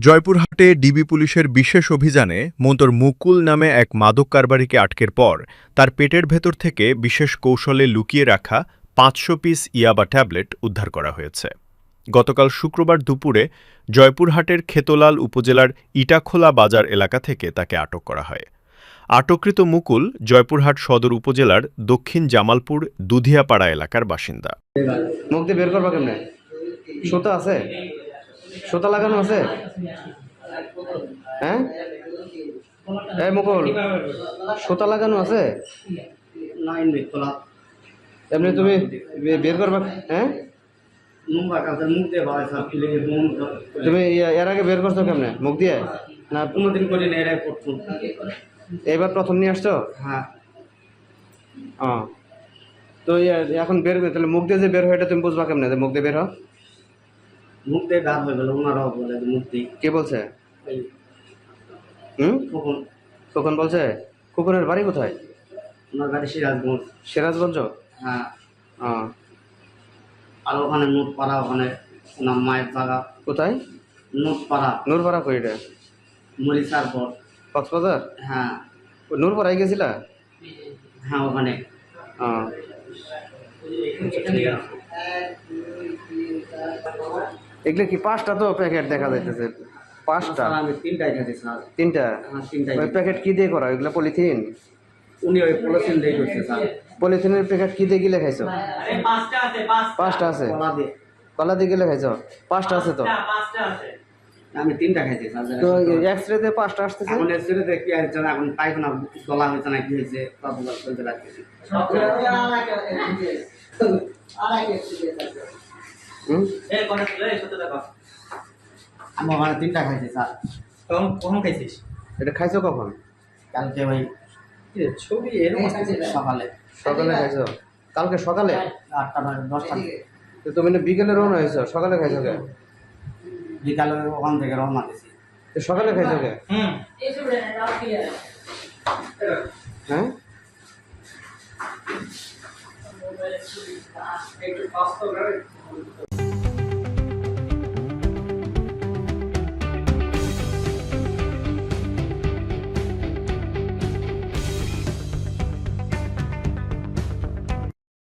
জয়পুরহাটে DB পুলিশের বিশেষ অভিযানে মন্তর মুকুল নামে এক মাদক কারবারিকে আটকের পর তার পেটের ভেতর থেকে বিশেষ কৌশলে লুকিয়ে রাখা ৫০০ পিস ইয়াবা ট্যাবলেট উদ্ধার করা হয়েছে। গতকাল শুক্রবার দুপুরে জয়পুরহাটের খেতলাল উপজেলার ইটাখোলা বাজার এলাকা থেকে তাকে আটক করা হয়। আটককৃত মুকুল জয়পুরহাট সদর উপজেলার দক্ষিণ জামালপুর দুধিয়াপাড়া এলাকার বাসিন্দা। মুখ দিয়ে বের করবা কেমনে? সুতা আছে? সুতা লাগানো আছে? হ্যাঁ এই মুকুল, সুতা লাগানো আছে? এমনি তুমি বের করবা? হ্যাঁ তুমি এর আগে বের করছো কেমনে? মুখ দিয়ে না? কোনোদিন করি না, এরাই করতো। এবার প্রথম নিয়ে আসছো? হ্যাঁ। তো এখন বের করে তাহলে মুখ দিয়ে যে বের হয় এটা তুমি বুঝবা কেমনে যে মুখ দিয়ে বের হয়? মুখ দিয়ে গাছ হয়ে গেল, ওনারাও বলে মুখ দিয়ে। কে বলছে? কখন খোকন বলছে? খোকনের বাড়ি কোথায়? ওনার বাড়ি সিরাজগঞ্জ। সিরাজগঞ্জ? হ্যাঁ। হ্যাঁ। আর ওখানে নোটপাড়া, ওখানে ওনার মায়ের জায়গা। কোথায়? নোটপাড়া। নূরপাড়া কই এটা? মরিচার পর। কক্সবাজার? হ্যাঁ। নূরপাড়ায় গেছিলা? হ্যাঁ ওখানে। এগুলো কি 5টা তো প্যাকেট দেখা যাইতেছে? 5টা? আমি 3টাই খাইছি স্যার। 3টা? হ্যাঁ 3টাই। ওই প্যাকেট কি দিয়ে করা? ওইগুলো পলিথিন? উনি ওই পলিথিন দিয়ে করছে স্যার। পলিথিনের প্যাকেট কি দিয়ে গিলে খাইছো? 5টা আছে? কলা দিয়ে। কলা দিয়ে গিলে খাইছো? 5টা আছে তো? আমি 3টা খাইছি স্যার। তো এক্সরে তে 5টা আসতেছে? এখন এক্সরে তে কি হয়েছে না, এখন পাইপ না গলা হয়েছে না, কি হয়েছে তখন চলতে লাগতেছে। আমি ওখানে 3টা খাইছি স্যার। কখন খাইছিস? এটা খাইছো কখন? কালকে ওই ছবি এরকম সকালে। সকালে খাইছো? কালকে সকালে? 8টা 10টা তো তুমি না বিকেলে রওনা হয়েছো, সকালে খাইছো কে? বিকালে ওখান থেকে রওনা দিছি। তো সকালে খাইছো কে? হ্যাঁ